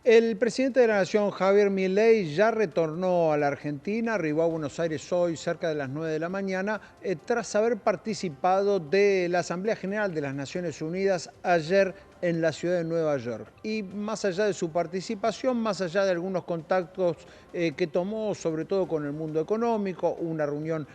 El presidente de la Nación, Javier Milei, ya retornó a la Argentina, arribó a Buenos Aires hoy cerca de las 9 de la mañana, tras haber participado de la Asamblea General de las Naciones Unidas ayer en la ciudad de Nueva York. Y más allá de su participación, más allá de algunos contactos que tomó, sobre todo con el mundo económico, una reunión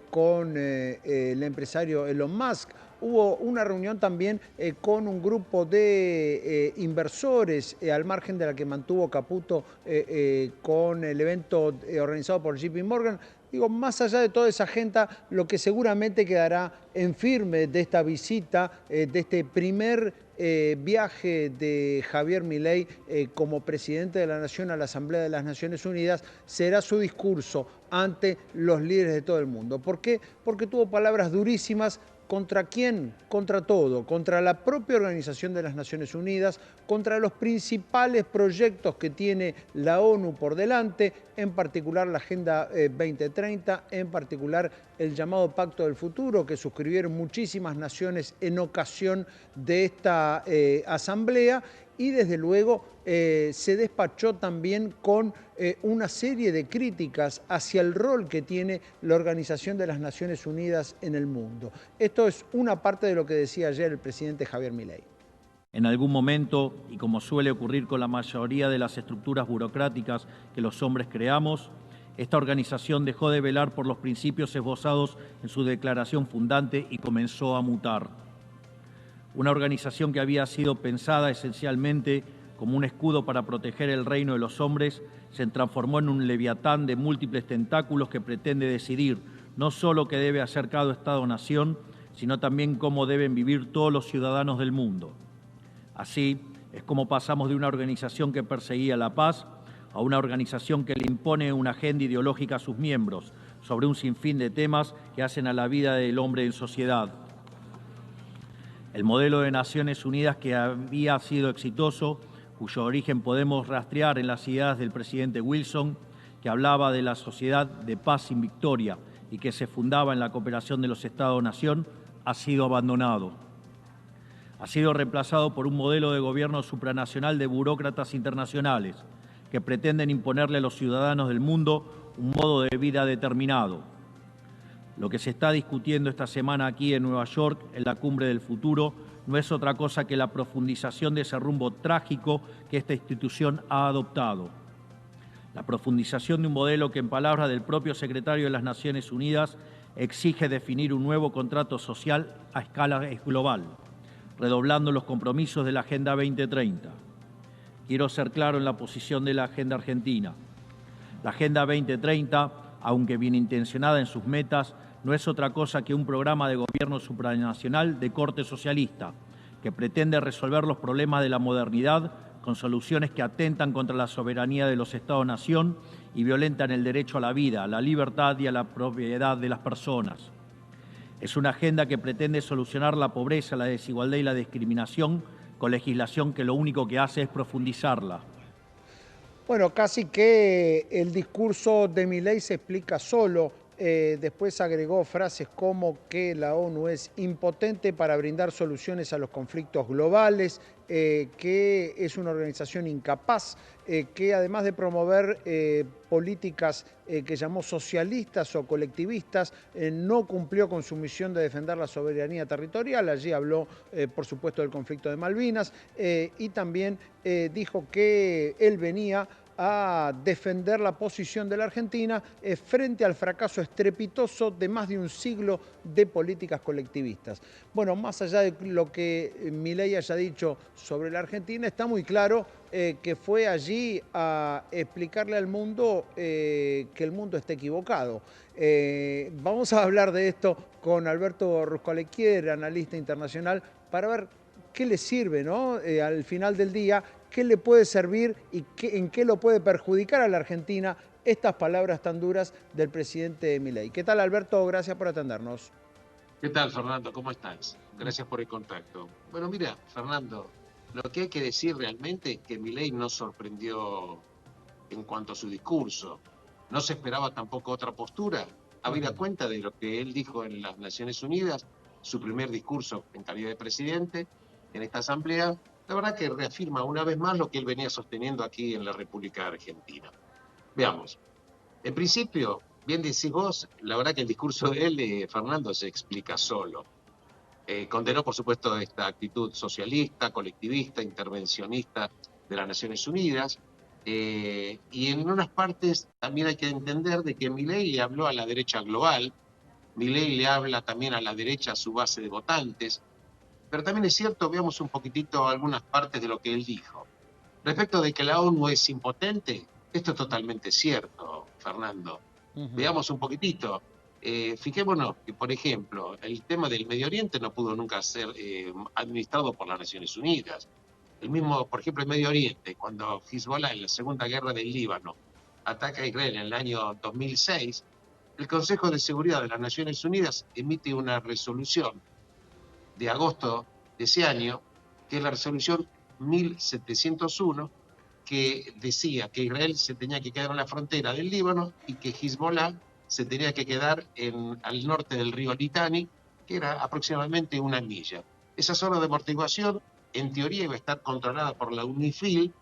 con el empresario Elon Musk, hubo una reunión también con un grupo de inversores al margen de la que mantuvo Caputo con el evento organizado por JP Morgan. Digo, más allá de toda esa agenda, lo que seguramente quedará en firme de esta visita, de este primer viaje de Javier Milei como presidente de la Nación a la Asamblea de las Naciones Unidas, será su discurso ante los líderes de todo el mundo. ¿Por qué? Porque tuvo palabras durísimas. ¿Contra quién? Contra todo, contra la propia Organización de las Naciones Unidas, contra los principales proyectos que tiene la ONU por delante, en particular la Agenda 2030, en particular el llamado Pacto del Futuro, que suscribieron muchísimas naciones en ocasión de esta asamblea, y desde luego se despachó también con una serie de críticas hacia el rol que tiene la Organización de las Naciones Unidas en el mundo. Esto es una parte de lo que decía ayer el presidente Javier Milei. En algún momento, y como suele ocurrir con la mayoría de las estructuras burocráticas que los hombres creamos, esta organización dejó de velar por los principios esbozados en su declaración fundante y comenzó a mutar. Una organización que había sido pensada esencialmente como un escudo para proteger el reino de los hombres, se transformó en un leviatán de múltiples tentáculos que pretende decidir no solo qué debe hacer cada Estado-nación, sino también cómo deben vivir todos los ciudadanos del mundo. Así es como pasamos de una organización que perseguía la paz a una organización que le impone una agenda ideológica a sus miembros sobre un sinfín de temas que hacen a la vida del hombre en sociedad. El modelo de Naciones Unidas que había sido exitoso, cuyo origen podemos rastrear en las ideas del presidente Wilson, que hablaba de la sociedad de paz sin victoria y que se fundaba en la cooperación de los Estados-nación, ha sido abandonado. Ha sido reemplazado por un modelo de gobierno supranacional de burócratas internacionales que pretenden imponerle a los ciudadanos del mundo un modo de vida determinado. Lo que se está discutiendo esta semana aquí en Nueva York, en la Cumbre del Futuro, no es otra cosa que la profundización de ese rumbo trágico que esta institución ha adoptado. La profundización de un modelo que, en palabras del propio secretario de las Naciones Unidas, exige definir un nuevo contrato social a escala global, redoblando los compromisos de la Agenda 2030. Quiero ser claro en la posición de la Agenda Argentina. La Agenda 2030, aunque bien intencionada en sus metas, no es otra cosa que un programa de gobierno supranacional de corte socialista, que pretende resolver los problemas de la modernidad con soluciones que atentan contra la soberanía de los Estados-nación y violentan el derecho a la vida, a la libertad y a la propiedad de las personas. Es una agenda que pretende solucionar la pobreza, la desigualdad y la discriminación con legislación que lo único que hace es profundizarla. Bueno, casi que el discurso de Milei se explica solo. Después agregó frases como que la ONU es impotente para brindar soluciones a los conflictos globales, que es una organización incapaz, que además de promover políticas que llamó socialistas o colectivistas, no cumplió con su misión de defender la soberanía territorial. Allí habló, por supuesto, del conflicto de Malvinas y también dijo que él venía a defender la posición de la Argentina frente al fracaso estrepitoso de más de un siglo de políticas colectivistas. Bueno, más allá de lo que Milei haya dicho sobre la Argentina, está muy claro que fue allí a explicarle al mundo que el mundo está equivocado. Vamos a hablar de esto con Alberto Ruscolequier, analista internacional, para ver qué le sirve, ¿no? Al final del día, qué le puede servir y en qué lo puede perjudicar a la Argentina estas palabras tan duras del presidente Milei. ¿Qué tal, Alberto? Gracias por atendernos. ¿Qué tal, Fernando? ¿Cómo estás? Gracias por el contacto. Bueno, mira, Fernando, lo que hay que decir realmente es que Milei no sorprendió en cuanto a su discurso. No se esperaba tampoco otra postura. Habida cuenta de lo que él dijo en las Naciones Unidas, su primer discurso en calidad de presidente en esta asamblea, la verdad que reafirma una vez más lo que él venía sosteniendo aquí en la República Argentina. Veamos. En principio, bien decís vos, la verdad que el discurso de él, Fernando, se explica solo. Condenó, por supuesto, esta actitud socialista, colectivista, intervencionista de las Naciones Unidas, y en unas partes también hay que entender de que Milei le habló a la derecha global, Milei le habla también a la derecha, a su base de votantes, pero también es cierto, veamos un poquitito algunas partes de lo que él dijo. Respecto de que la ONU es impotente, esto es totalmente cierto, Fernando. Veamos un poquitito. Fijémonos que, por ejemplo, el tema del Medio Oriente no pudo nunca ser administrado por las Naciones Unidas. El mismo, por ejemplo, el Medio Oriente, cuando Hezbollah en la Segunda Guerra del Líbano ataca a Israel en el año 2006, el Consejo de Seguridad de las Naciones Unidas emite una resolución de agosto de ese año, que es la resolución 1701, que decía que Israel se tenía que quedar en la frontera del Líbano y que Hezbollah se tenía que quedar al norte del río Litani, que era aproximadamente una milla. Esa zona de amortiguación, en teoría, iba a estar controlada por la UNIFIL.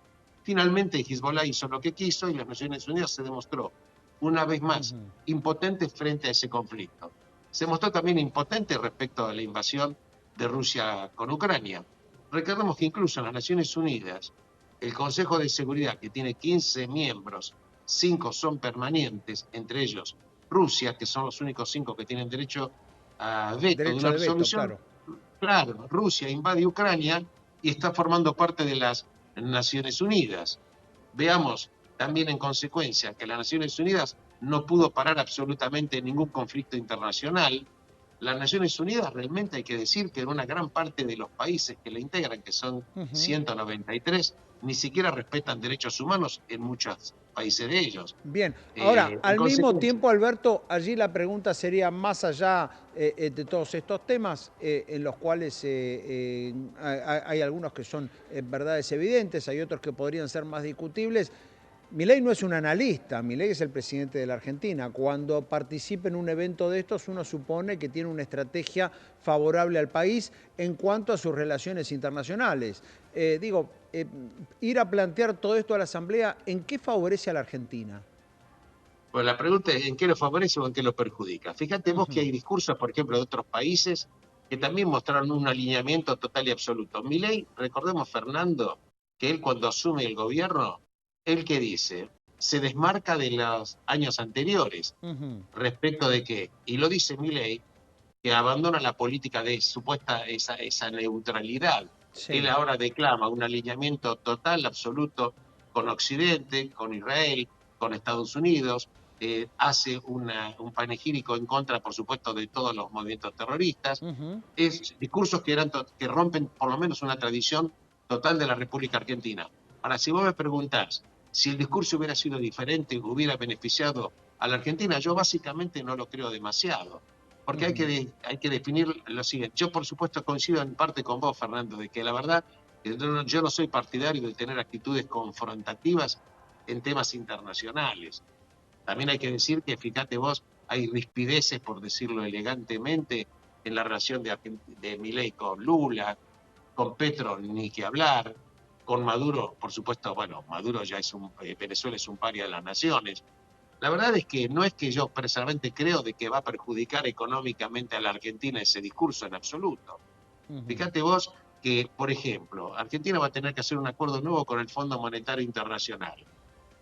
Finalmente Hezbollah hizo lo que quiso y las Naciones Unidas se demostró una vez más impotente frente a ese conflicto. Se mostró también impotente respecto a la invasión de Rusia con Ucrania. Recordemos que incluso en las Naciones Unidas, el Consejo de Seguridad, que tiene 15 miembros, 5 son permanentes, entre ellos Rusia, que son los únicos 5 que tienen derecho a veto de una resolución. Claro, Rusia invade Ucrania y está formando parte de las Naciones Unidas. Veamos también en consecuencia que las Naciones Unidas no pudo parar absolutamente ningún conflicto internacional. Las Naciones Unidas realmente hay que decir que en una gran parte de los países que la integran, que son 193, ni siquiera respetan derechos humanos en muchos países de ellos. Bien, ahora, al mismo tiempo, Alberto, allí la pregunta sería más allá de todos estos temas, en los cuales hay algunos que son verdades evidentes, hay otros que podrían ser más discutibles. Milei no es un analista, Milei es el presidente de la Argentina. Cuando participa en un evento de estos, uno supone que tiene una estrategia favorable al país en cuanto a sus relaciones internacionales. Ir a plantear todo esto a la Asamblea, ¿en qué favorece a la Argentina? Pues la pregunta es, ¿en qué lo favorece o en qué lo perjudica? Fíjate vos que hay discursos, por ejemplo, de otros países que también mostraron un alineamiento total y absoluto. Milei, recordemos, Fernando, que él cuando asume el gobierno, él que dice, se desmarca de los años anteriores respecto de que, y lo dice Milei, que abandona la política de supuesta esa neutralidad. Sí. Él ahora declama un alineamiento total, absoluto, con Occidente, con Israel, con Estados Unidos, hace un panegírico en contra, por supuesto, de todos los movimientos terroristas. Es discursos que rompen por lo menos una tradición total de la República Argentina. Ahora, si vos me preguntás si el discurso hubiera sido diferente, hubiera beneficiado a la Argentina, yo básicamente no lo creo demasiado. Porque hay que definir lo siguiente. Yo, por supuesto, coincido en parte con vos, Fernando, de que la verdad, yo no soy partidario de tener actitudes confrontativas en temas internacionales. También hay que decir que, fíjate vos, hay rispideces, por decirlo elegantemente, en la relación de Milei con Lula, con Petro ni que hablar, con Maduro, por supuesto, bueno, Maduro ya es Venezuela es un paria de las naciones. La verdad es que no es que yo personalmente creo de que va a perjudicar económicamente a la Argentina ese discurso en absoluto. Fíjate vos que, por ejemplo, Argentina va a tener que hacer un acuerdo nuevo con el Fondo Monetario Internacional.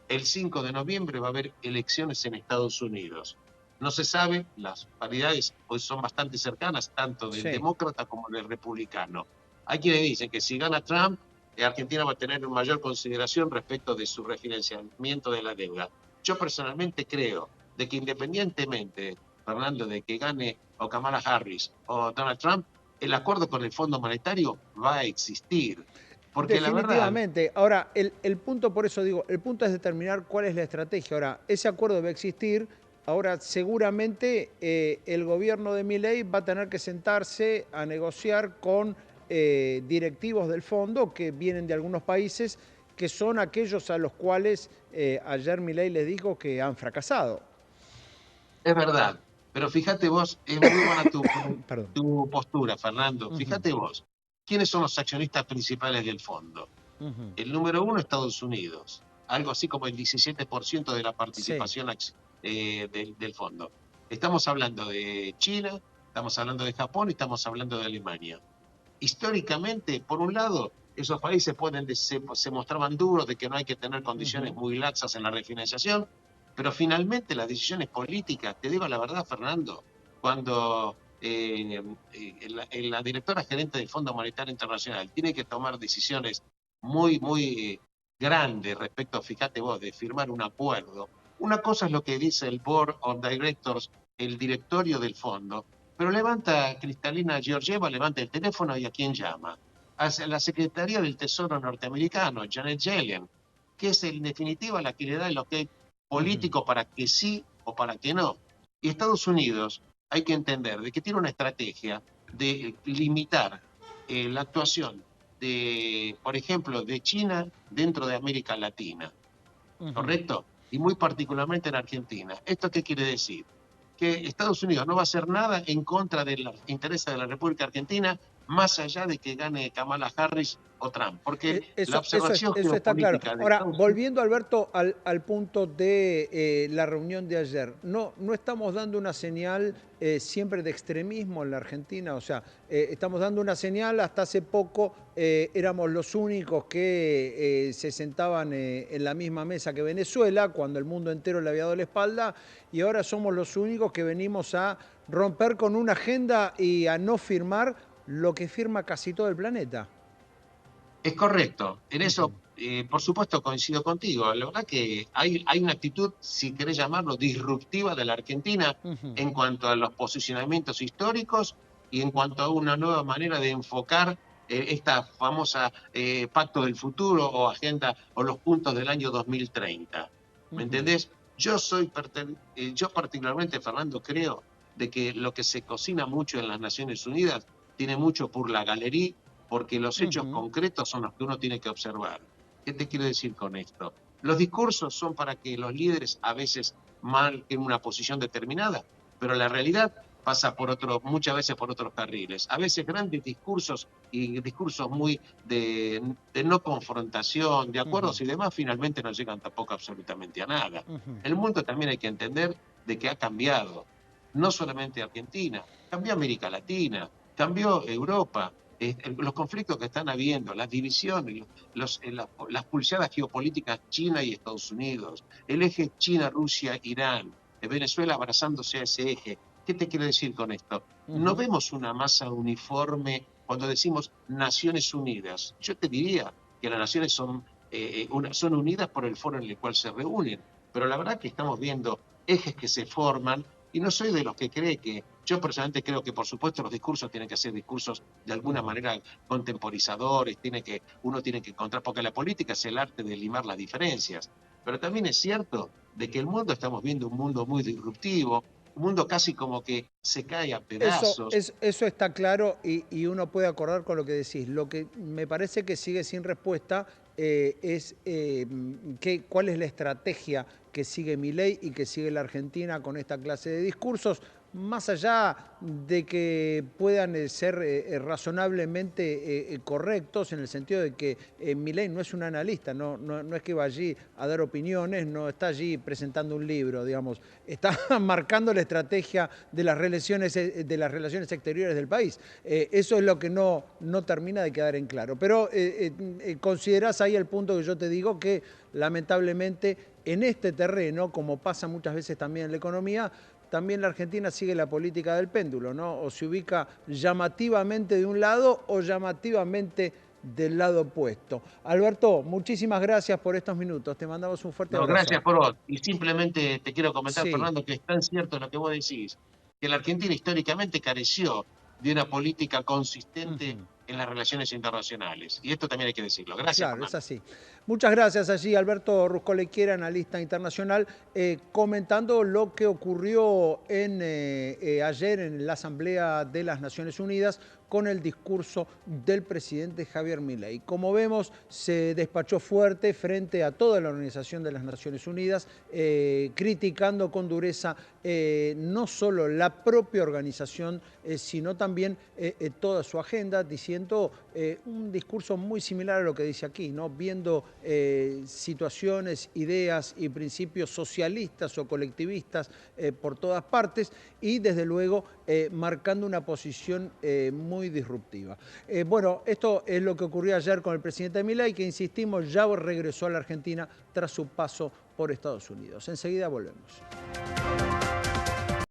El 5 de noviembre va a haber elecciones en Estados Unidos. No se sabe, las paridades pues son bastante cercanas, tanto del demócrata como del republicano. Hay quienes dicen que si gana Trump, Argentina va a tener una mayor consideración respecto de su refinanciamiento de la deuda. Yo personalmente creo de que independientemente, Fernando, de que gane o Kamala Harris o Donald Trump, el acuerdo con el Fondo Monetario va a existir. Porque definitivamente. La verdad, ahora, el punto, por eso digo, el punto es determinar cuál es la estrategia. Ahora, ese acuerdo va a existir. Ahora, seguramente el gobierno de Milei va a tener que sentarse a negociar con directivos del fondo que vienen de algunos países que son aquellos a los cuales ayer Milei les dijo que han fracasado. Es verdad, pero fíjate vos, es muy buena tu postura, Fernando. Fíjate vos ¿quiénes son los accionistas principales del fondo? El número uno, Estados Unidos, algo así como el 17% de la Sí. participación del fondo. Estamos hablando de China, estamos hablando de Japón y estamos hablando de Alemania. Históricamente, por un lado, esos países se mostraban duros de que no hay que tener condiciones muy laxas en la refinanciación, pero finalmente las decisiones políticas, te digo la verdad, Fernando, cuando la directora gerente del Fondo Monetario Internacional tiene que tomar decisiones muy grandes respecto, fíjate vos, de firmar un acuerdo. Una cosa es lo que dice el Board of Directors, el directorio del fondo, pero levanta Cristalina Georgieva, levanta el teléfono y ¿a quién llama? A la Secretaría del Tesoro norteamericano, Janet Yellen, que es en definitiva la que le da el ok político para que sí o para que no. Y Estados Unidos, hay que entender de que tiene una estrategia de limitar la actuación de, por ejemplo, de China dentro de América Latina, ¿correcto? Y muy particularmente en Argentina. ¿Esto qué quiere decir? Que Estados Unidos no va a hacer nada en contra de los intereses de la República Argentina, más allá de que gane Kamala Harris o Trump, porque la observación Eso está claro. geopolítica de Ahora, Estados Unidos... volviendo, Alberto, al punto de la reunión de ayer, no estamos dando una señal siempre de extremismo en la Argentina, o sea, estamos dando una señal, hasta hace poco éramos los únicos que se sentaban en la misma mesa que Venezuela, cuando el mundo entero le había dado la espalda, y ahora somos los únicos que venimos a romper con una agenda y a no firmar lo que firma casi todo el planeta. Es correcto, en eso, por supuesto, coincido contigo. La verdad que hay una actitud, si querés llamarlo, disruptiva de la Argentina en cuanto a los posicionamientos históricos y en cuanto a una nueva manera de enfocar esta famosa Pacto del Futuro o agenda o los puntos del año 2030. ¿Me entendés? Yo particularmente, Fernando, creo de que lo que se cocina mucho en las Naciones Unidas tiene mucho por la galería, porque los hechos concretos son los que uno tiene que observar. ¿Qué te quiero decir con esto? Los discursos son para que los líderes a veces marquen una posición determinada, pero la realidad pasa muchas veces por otros carriles. A veces grandes discursos y discursos muy de no confrontación, de acuerdos y demás, finalmente no llegan tampoco absolutamente a nada. El mundo también hay que entender de que ha cambiado, no solamente Argentina, cambió América Latina, cambió Europa. Los conflictos que están habiendo, las divisiones, las pulseadas geopolíticas China y Estados Unidos, el eje China-Rusia-Irán, Venezuela abrazándose a ese eje. ¿Qué te quiero decir con esto? No vemos una masa uniforme cuando decimos Naciones Unidas. Yo te diría que las naciones son unidas por el foro en el cual se reúnen, pero la verdad que estamos viendo ejes que se forman y no soy de los que cree que, yo personalmente creo que por supuesto los discursos tienen que ser discursos de alguna manera contemporizadores, uno tiene que encontrar, porque la política es el arte de limar las diferencias, pero también es cierto de que el mundo, estamos viendo un mundo muy disruptivo, un mundo casi como que se cae a pedazos. Eso está claro y uno puede acordar con lo que decís. Lo que me parece que sigue sin respuesta es cuál es la estrategia que sigue Milei y que sigue la Argentina con esta clase de discursos, más allá de que puedan ser razonablemente correctos en el sentido de que Milei no es un analista, no es que va allí a dar opiniones, no está allí presentando un libro, digamos, está marcando la estrategia de las relaciones exteriores del país. Eso es lo que no termina de quedar en claro. Pero considerás ahí el punto que yo te digo, que lamentablemente en este terreno, como pasa muchas veces también en la economía, también la Argentina sigue la política del péndulo, ¿no? O se ubica llamativamente de un lado o llamativamente del lado opuesto. Alberto, muchísimas gracias por estos minutos. Te mandamos un fuerte No, abrazo. gracias por vos. Y simplemente te quiero comentar, Sí. Fernando, que es tan cierto lo que vos decís, que la Argentina históricamente careció de una política consistente en las relaciones internacionales. Y esto también hay que decirlo. Gracias, Claro, es Fernando. así. Muchas gracias allí, Alberto Ruscolequiera, analista internacional, comentando lo que ocurrió ayer en la Asamblea de las Naciones Unidas con el discurso del presidente Javier Milei. Como vemos, se despachó fuerte frente a toda la Organización de las Naciones Unidas, criticando con dureza no solo la propia organización, sino también toda su agenda, diciendo teniendo un discurso muy similar a lo que dice aquí, ¿no? Viendo situaciones, ideas y principios socialistas o colectivistas por todas partes y desde luego marcando una posición muy disruptiva. Bueno, esto es lo que ocurrió ayer con el presidente Milei, que insistimos, ya regresó a la Argentina tras su paso por Estados Unidos. Enseguida volvemos.